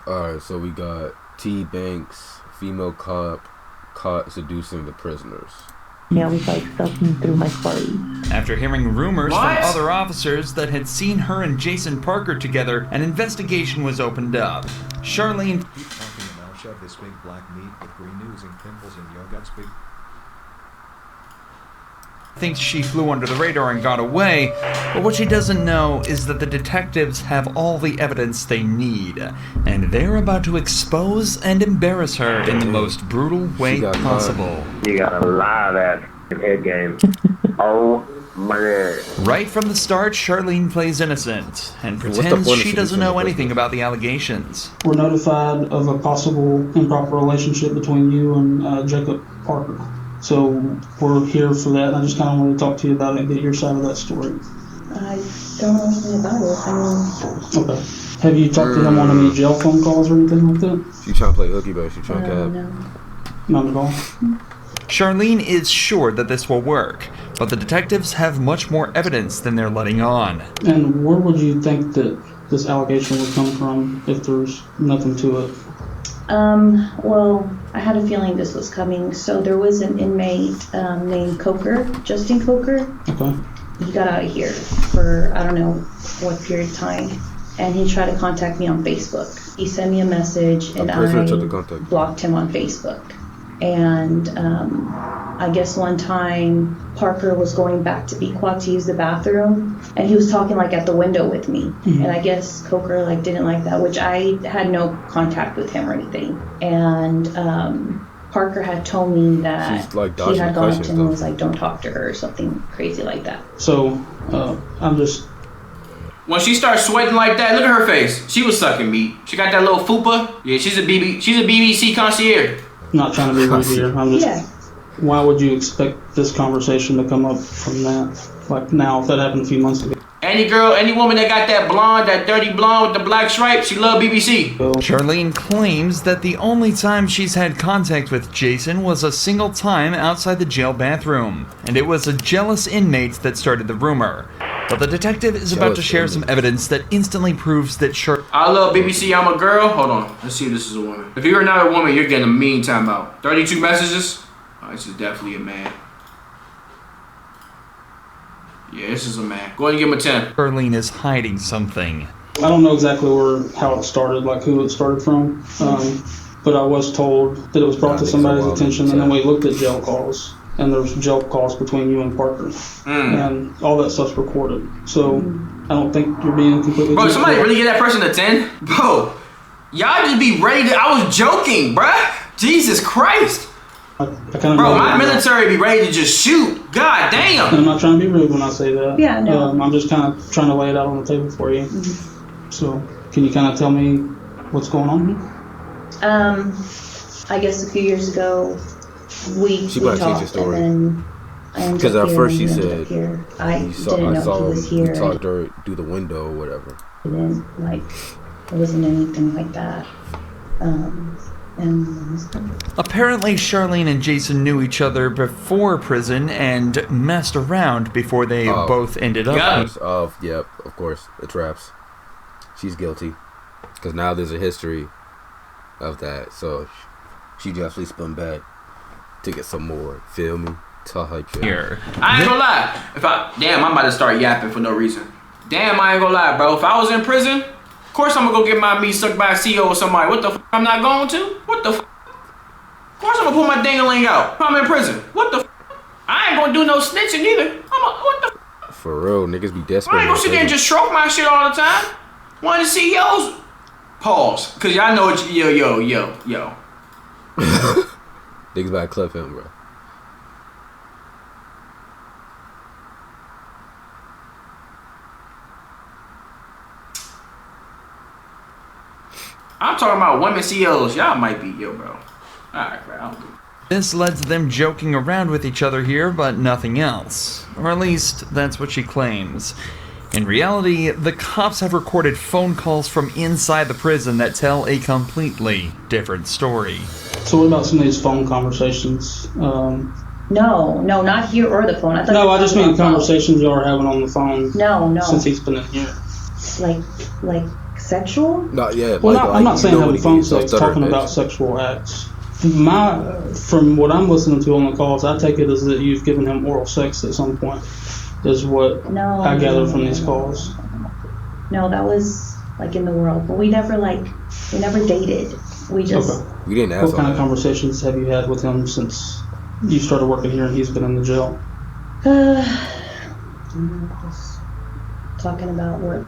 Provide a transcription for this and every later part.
Alright, so we got T. Banks, female cop, caught seducing the prisoners. Yeah, we like stuffing through my party. After hearing rumors from other officers that had seen her and Jason Parker together, an investigation was opened up. Charlene Keep talking and I'll shove this big black meat with green oozing pimples in your guts, big. thinks she flew under the radar and got away, but what she doesn't know is that the detectives have all the evidence they need, and they're about to expose and embarrass her in the most brutal way possible. You got a lot of that head game. Oh my God. Right from the start, Charlene plays innocent and pretends she doesn't know anything about the allegations. We're notified of a possible improper relationship between you and Jacob Parker. So we're here for that, and I just kind of want to talk to you about it and get your side of that story. I don't know anything about it. Okay. Have you talked to him on any jail phone calls or anything like that? She trying to play hooky, but she trying to cap. No. Not at all. Charlene is sure that this will work, but the detectives have much more evidence than they're letting on. And where would you think that this allegation would come from if there's nothing to it? Well, I had a feeling this was coming. So there was an inmate named Coker, Justin Coker. Okay. He got out of here for I don't know what period of time, and he tried to contact me on Facebook. He sent me a message, and I blocked him on Facebook. And I guess one time Parker was going back to Pequot to use the bathroom, and he was talking like at the window with me. Mm-hmm. And I guess Coker like didn't like that, which I had no contact with him or anything. And Parker had told me that he had gone up to him and was like, "Don't talk to her," or something crazy like that. So I'm just. When she starts sweating like that, look at her face. She was sucking meat. She got that little fupa. Yeah, she's a BBC concierge. Not trying to be rude here. I'm just. Why would you expect this conversation to come up from that? Like now, if that happened a few months ago. Any girl, any woman that got that blonde, that dirty blonde with the black stripes, she love BBC. Charlene claims that the only time she's had contact with Jason was a single time outside the jail bathroom, and it was a jealous inmate that started the rumor. But the detective is about to share some evidence that instantly proves that I love BBC, I'm a girl. Hold on, let's see if this is a woman. If you're not a woman, you're getting a mean timeout. 32 messages? Oh, this is definitely a man. Yeah, this is a man. Go ahead and give him a 10. Charlene is hiding something. I don't know exactly how it started, like who it started from, but I was told that it was brought to somebody's attention, and then we looked at jail calls, and there was jail calls between you and Parker, and all that stuff's recorded. So I don't think you're being completely. Bro, somebody really give that person a 10? Bro, y'all just be ready to. I was joking, bruh. Jesus Christ. Bro, my military be ready to just shoot. God damn. And I'm not trying to be rude when I say that. Yeah, no. I'm just kind of trying to lay it out on the table for you. Mm-hmm. So, can you kind of tell me what's going on here? I guess a few years ago, we talked, and then because at first she said I didn't know he was here. He talked her through the window or whatever. And then, like, it wasn't anything like that. Apparently, Charlene and Jason knew each other before prison and messed around before they both ended up. Yep, of course, the traps. She's guilty because now there's a history of that, so she definitely spun back to get some more. Feel me? Here, I ain't gonna lie. I'm about to start yapping for no reason. Damn, I ain't gonna lie, bro. If I was in prison. Of course I'm gonna go get my meat sucked by a CEO or somebody. What the f*** I'm not going to? What the f***? Of course I'm gonna pull my ding-a-ling out if I'm in prison. What the f***? I ain't gonna do no snitching either. What the f***? For real, niggas be desperate. I ain't gonna sit there and just stroke my shit all the time. One of the CEOs. Pause. Cause y'all know what yo. Niggas about to clip him, bro. I'm talking about women CEOs. Y'all might be, bro. Alright, bro. This led to them joking around with each other here, but nothing else. Or at least, that's what she claims. In reality, the cops have recorded phone calls from inside the prison that tell a completely different story. So what about some of these phone conversations? No, not here or the phone. I just mean conversations y'all are having on the phone. No. Since he's been in here. Like Sexual? No, yeah. Well, I'm not saying having phone sex, talking bitch. about sexual acts. From what I'm listening to on the calls, I take it as that you've given him oral sex at some point, is what I gather from these calls. No, that was like in the world, but we never dated. We just. Okay. We didn't ask. What kind of conversations have you had with him since you started working here and he's been in the jail? Just talking about work.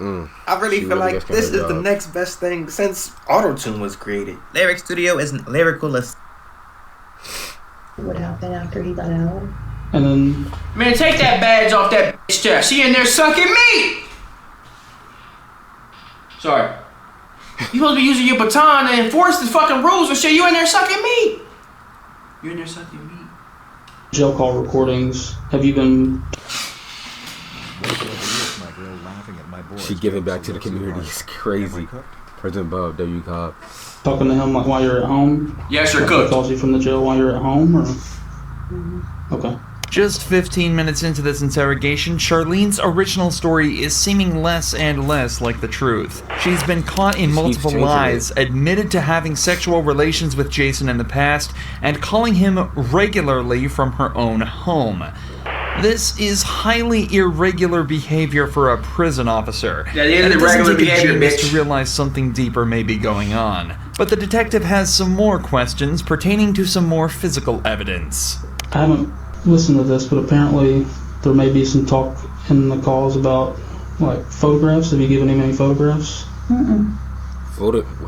I really feel like this is the next best thing since Auto-Tune was created. Lyric Studio isn't lyrical as... What happened after he got out? And then... Man, take that badge off that bitch chest. She in there sucking meat! Sorry. You supposed to be using your baton to enforce the fucking rules and shit. You in there sucking meat! You in there sucking meat. Jail call recordings. Have you been... She giving back to the community is crazy. President Bob W. Cobb. Talking to him like while you're at home? Yes, you're He cooked. calls you from the jail while you're at home, or? Okay. Just 15 minutes into this interrogation, Charlene's original story is seeming less and less like the truth. She's been caught in multiple lies, admitted to having sexual relations with Jason in the past, and calling him regularly from her own home. This is highly irregular behavior for a prison officer. Yeah, it is and it irregular doesn't take a behavior, genius bitch. to realize something deeper may be going on. But the detective has some more questions pertaining to some more physical evidence. I haven't listened to this, but apparently there may be some talk in the calls about, like, photographs. Have you given him any photographs? Mm-mm.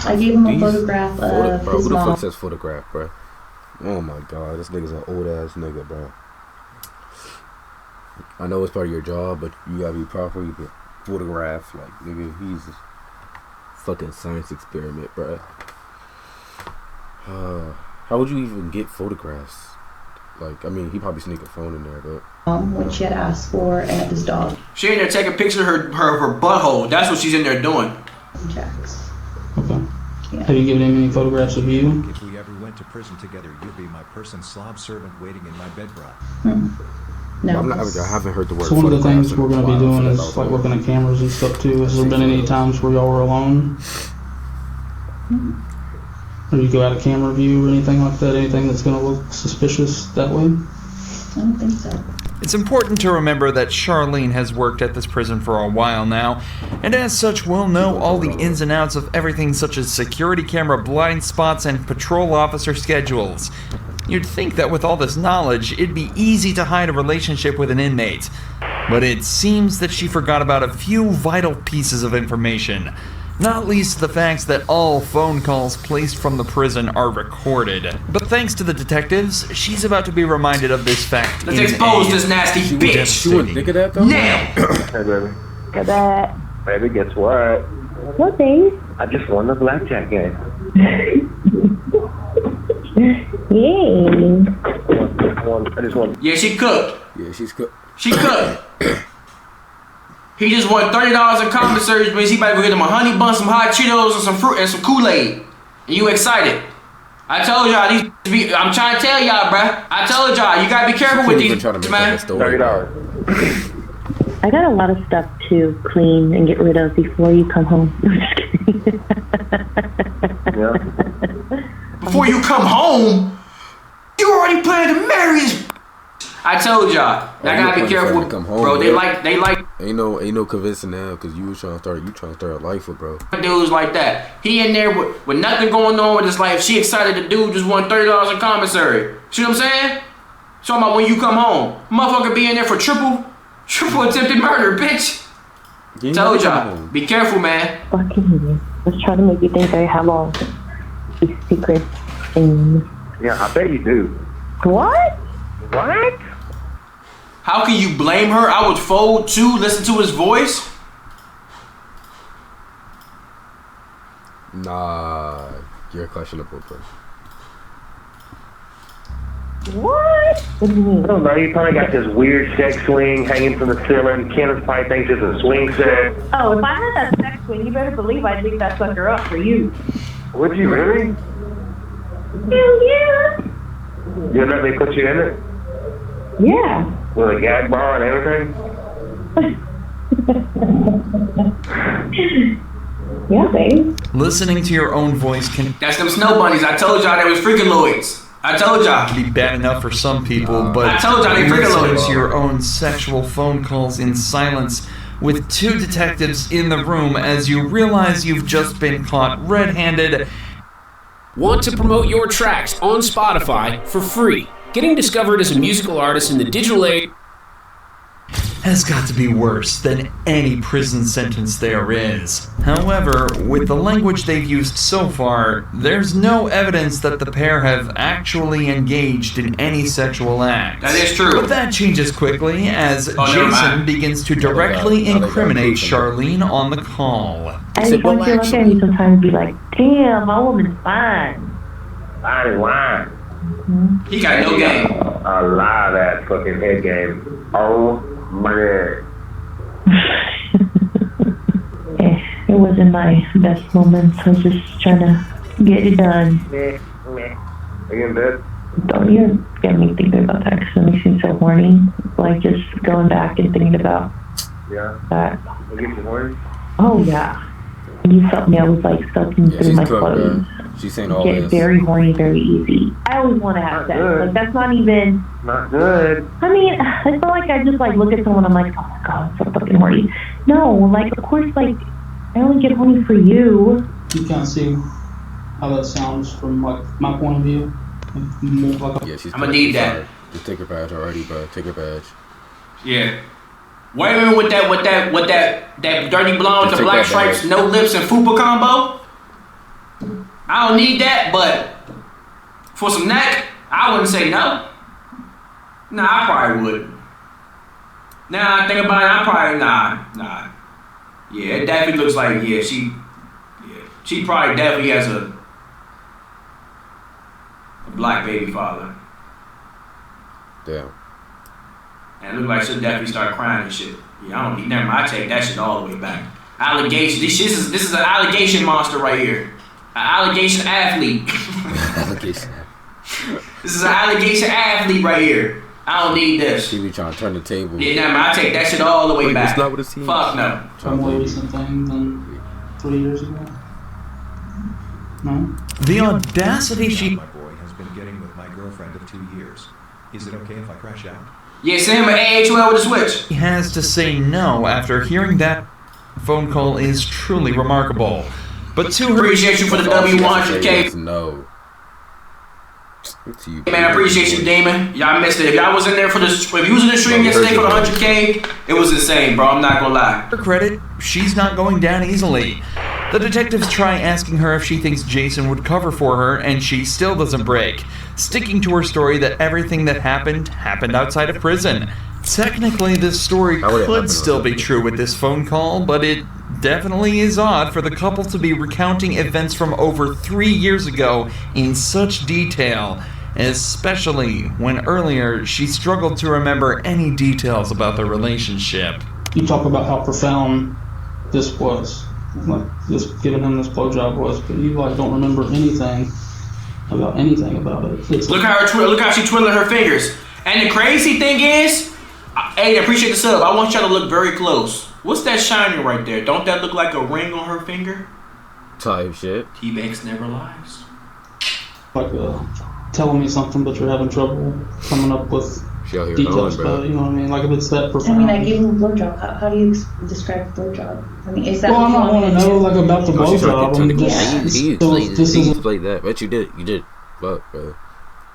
I gave him a photograph of bro, his who the mom. fuck says photograph, bro? Oh my god, this nigga's an old ass nigga, bro. I know it's part of your job, but you gotta be proper. You can photograph, like, nigga, he's a fucking science experiment, bro. How would you even get photographs? Like, I mean, he probably sneak a phone in there, but... When she had asked for, and of his dog. She in there taking pictures of her butthole. That's what she's in there doing. Jacks. Okay. Yeah. Have you given him any photographs of you? If we ever went to prison together, you'd be my person slob servant waiting in my bed bra. No. I haven't heard the word So one of the photographs things in a we're going to be while, doing so is, that was like, weird. looking at cameras and stuff, too. Has there been any times where y'all were alone? Or you go out of camera view or anything like that? Anything that's going to look suspicious that way? I don't think so. It's important to remember that Charlene has worked at this prison for a while now, and as such will know all the ins and outs of everything such as security camera blind spots and patrol officer schedules. You'd think that with all this knowledge, it'd be easy to hide a relationship with an inmate. But it seems that she forgot about a few vital pieces of information. Not least the fact that all phone calls placed from the prison are recorded. But thanks to the detectives, she's about to be reminded of this fact. Let's expose this nasty bitch. She wouldn't think of that, though? Now! Hey, baby. Got that. Baby, guess what? What, babe? I just won the blackjack game. Yay. I just won. Yeah, she cooked. Yeah, she's cooked. She cooked. He just won $30 in commissary, but he about to go get him a honey bun, some hot Cheetos, and some fruit and some Kool-Aid. And you excited? I told y'all these. I'm trying to tell y'all, bruh. I told y'all you gotta be careful with these, man. $30. I got a lot of stuff to clean and get rid of before you come home. I'm just kidding. Yeah. Before you come home, you already planning to marry this. I told y'all. I gotta be careful, bro. They like. Ain't no convincing now, because you trying to start a life with, bro. Dudes like that. He in there with nothing going on with his life. She excited the dude just won $30 in commissary. See what I'm saying? Talking about when you come home. Motherfucker be in there for triple attempted murder, bitch. Yeah, Told y'all. Be careful, man. Fucking idiot. Let's try to make you think I have all these secret things. Yeah, I bet you do. What? What? How can you blame her? I would fold too, listen to his voice. Nah, you're questionable, bro. What? What do you mean? I don't know, you probably got this weird sex swing hanging from the ceiling. Kenneth probably thinks it's a swing set. Oh, if I had that sex swing, you better believe I'd leave that sucker up for you. Would you really? Hell yeah. You'll let me put you in it? Yeah. With a gag bar and everything? Yeah, babe. Listening to your own voice can That's them snow bunnies. I told y'all they was freakaloids. I told y'all. be bad enough for some people, but I told y'all they listening freakaloids. to your own sexual phone calls in silence with two detectives in the room as you realize you've just been caught red-handed. Want to promote your tracks on Spotify for free? Getting discovered as a musical artist in the digital age Has got to be worse than any prison sentence there is. However, with the language they've used so far, there's no evidence that the pair have actually engaged in any sexual acts. That is true. But that changes quickly as never Jason mind. begins to directly incriminate Charlene on the call. I just want you to look at me sometimes and be like, damn, my woman's fine. Fine as wine. He got no game. A lot of that fucking head game. Oh my god. It wasn't my best moments. I was just trying to get it done. Meh, meh. Are you in bed? Don't you get me thinking about that because it makes me so horny. Like just going back and thinking about Yeah. that. I get you horny? Oh yeah. When you felt me, I was like sucking through my clothes. She's saying all Get this. very horny very easy. I always want to have sex. good. Like that's not even. Not good. I mean, I feel like I just like look at someone. I'm like, oh my god, I'm so fucking horny. No, like of course, like I only get horny for you. You can't see how that sounds from like my point of view. Like Yeah, she's I'ma need that. Just take her badge already, bro. Take her badge. Yeah. Wait a minute with that dirty blonde with Just the take black that stripes, back. no lips, and fupa combo. I don't need that, but for some neck, I wouldn't say no. Nah, I probably would. Now I think about it, I probably nah. Yeah, it definitely looks like she probably definitely has a black baby father. Damn. And it look like she'll definitely start crying and shit. Yeah, I don't need never mind. I take that shit all the way back. Allegation. This is an allegation monster right here. An allegation athlete. Allegation. This is an allegation athlete right here. I don't need this. She be trying to turn the table. Yeah, never mind. I take that shit all the way Wait, back. that's not what it seems. Fuck no. a more recent thing than 3 years ago. No. The audacity she My boy has been getting with my girlfriend of 2 years. Is it okay if I crash out? Yeah, send him an AHL with a switch. has to say no after hearing that phone call is truly remarkable. But to her, Appreciate you for the W100K. No. To you, Man, I appreciate you, Damon. Y'all missed it. If y'all was in there for the, if you was in the stream yesterday for the 100K, it was insane, bro. I'm not gonna lie. her credit, she's not going down easily. The detectives try asking her if she thinks Jason would cover for her, and she still doesn't break, sticking to her story that everything that happened outside of prison. Technically, this story could still be true with this phone call, but it definitely is odd for the couple to be recounting events from over 3 years ago in such detail, especially when earlier she struggled to remember any details about their relationship. You talk about how profound this was, like just giving him this blowjob was, but you like don't remember anything about it. It's Look how she twiddling her fingers. And the crazy thing is, hey, I appreciate the sub. I want y'all to look very close. What's that shining right there? Don't that look like a ring on her finger? type shit. T-Banks never lies. like telling me something, but you're having trouble coming up with She out here details knowing, about it. You know what I mean? Like if it's that I profound. mean, I gave him a blowjob. How do you describe blowjob? I mean, is that Well, what I you don't want to me know like about the No, she's trying to blowjob. get I'm technical. just- He so explained this he isn't explained that. Bet you did. But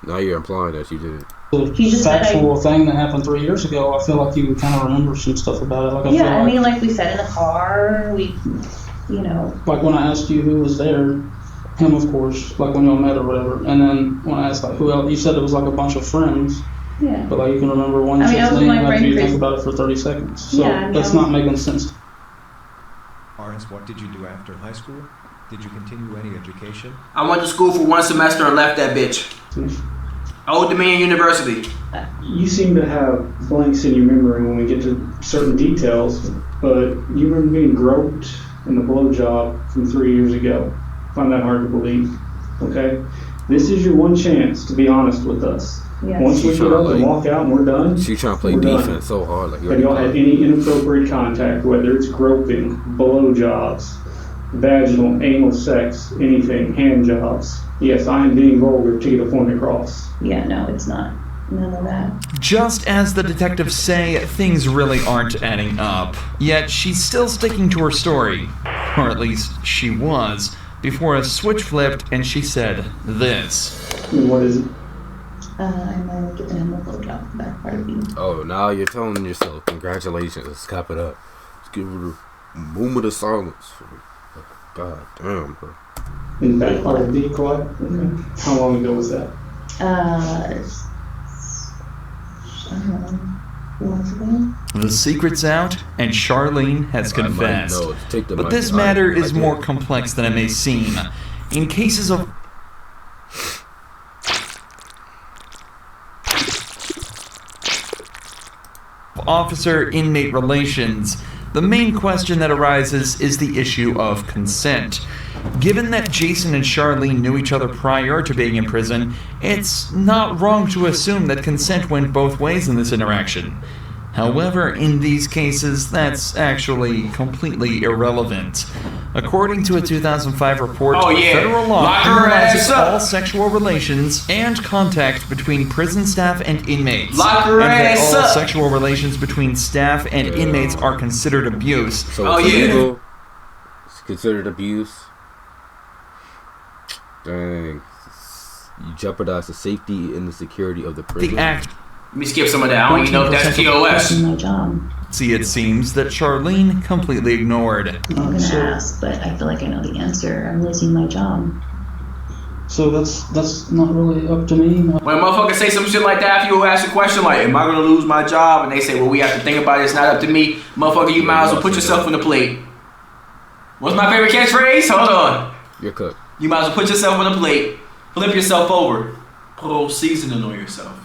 now you're implying that you did it. He the just said factual thing that happened 3 years ago. I feel like you would kind of remember some stuff about it. Like I feel Yeah, I like, mean, like we said in the car, like when I asked you who was there, him of course, like when y'all met or whatever. And then when I asked like who else, you said it was like a bunch of friends. Yeah. But like you can remember one I mean, chick's I was name with my after friend you Chris. think about it for 30 seconds. So Yeah, I mean, that's I was- not making sense. Arns, what did you do after high school? Did you continue any education? I went to school for 1 semester and left that bitch. Old Dominion University. You seem to have blanks in your memory when we get to certain details, but you remember being groped in the blowjob from 3 years ago. I find that hard to believe. Okay? This is your one chance to be honest with us. Yeah. Once we She get up tryna, and walk out and we're done, She trying to play we're done. defense so hard. Like, Have y'all had any inappropriate contact, whether it's groping, blowjobs, vaginal, anal sex, anything, hand jobs? Yes, I am being vulgar to get a point across. Yeah, no, it's not. None of that. Just as the detectives say, things really aren't adding up. Yet she's still sticking to her story. Or at least she was, before a switch flipped and she said this. What is it? I'm only giving him a blowjob for that part of you. Oh, now you're telling yourself, congratulations, let's cap it up. Let's give it a moment of silence. God damn, bro. In the back part of the quad? How long ago was that? I don't know, 4 months ago. The secret's out, and Charlene has confessed. But this matter is more complex than it may seem. In cases of officer-inmate relations, the main question that arises is the issue of consent. Given that Jason and Charlene knew each other prior to being in prison, it's not wrong to assume that consent went both ways in this interaction. However, in these cases, that's actually completely irrelevant. According to a 2005 report, federal law criminalizes all sexual relations and contact between prison staff and inmates, and that all sexual relations between staff and inmates are considered abuse. So it's illegal. It's considered abuse. Dang. You jeopardize the safety and the security of the prison. The act. Let me skip some of that. I don't even know if that's POS. My job. See, it seems that Charlene completely ignored. I'm gonna ask, but I feel like I know the answer. I'm losing my job. So that's not really up to me. When a motherfucker say some shit like that, after you ask a question like, am I gonna lose my job? And they say, well, we have to think about it, it's not up to me. Motherfucker, you might as well put yourself on the plate. What's my favorite catchphrase? Hold on. You're cooked. You might as well put yourself on the plate, flip yourself over, put a little seasoning on yourself.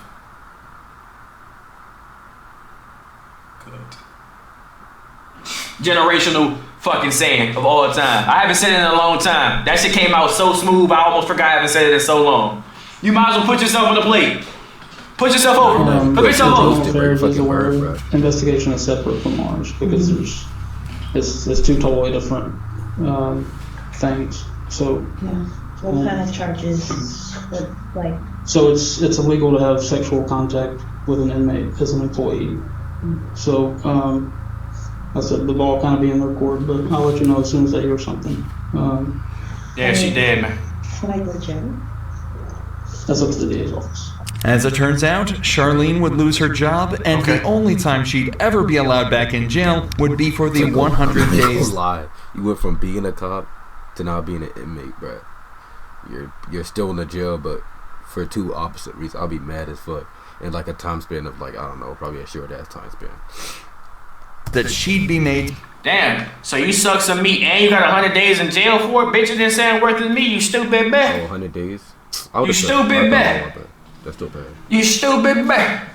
Generational fucking saying of all time. I haven't said it in a long time. That shit came out so smooth, I almost forgot I haven't said it in so long. You might as well put yourself on the plate. Put yourself over. Put yourself over. Investigation is separate from ours because it's two totally different things. So Yeah. What kind of charges? Like. So it's illegal to have sexual contact with an inmate as an employee. So I said the ball kind of be in their court, but I'll let you know as soon as I hear something. Yeah, she did, man. Can I go to jail? That's up to the DA's office. As it turns out, Charlene would lose her job, and the only time she'd ever be allowed back in jail would be for the 100 days. Lie. You went from being a cop to now being an inmate, bro. You're still in the jail, but for two opposite reasons. I'll be mad as fuck. And like a time span of like, I don't know, probably a short ass time span. That she'd be made. Damn, so you suck some meat and you got 100 days in jail for it? Bitch, it didn't sound worth it to me, you stupid bitch. Oh, 100 days? You stupid bitch. That's still bad. You stupid bitch.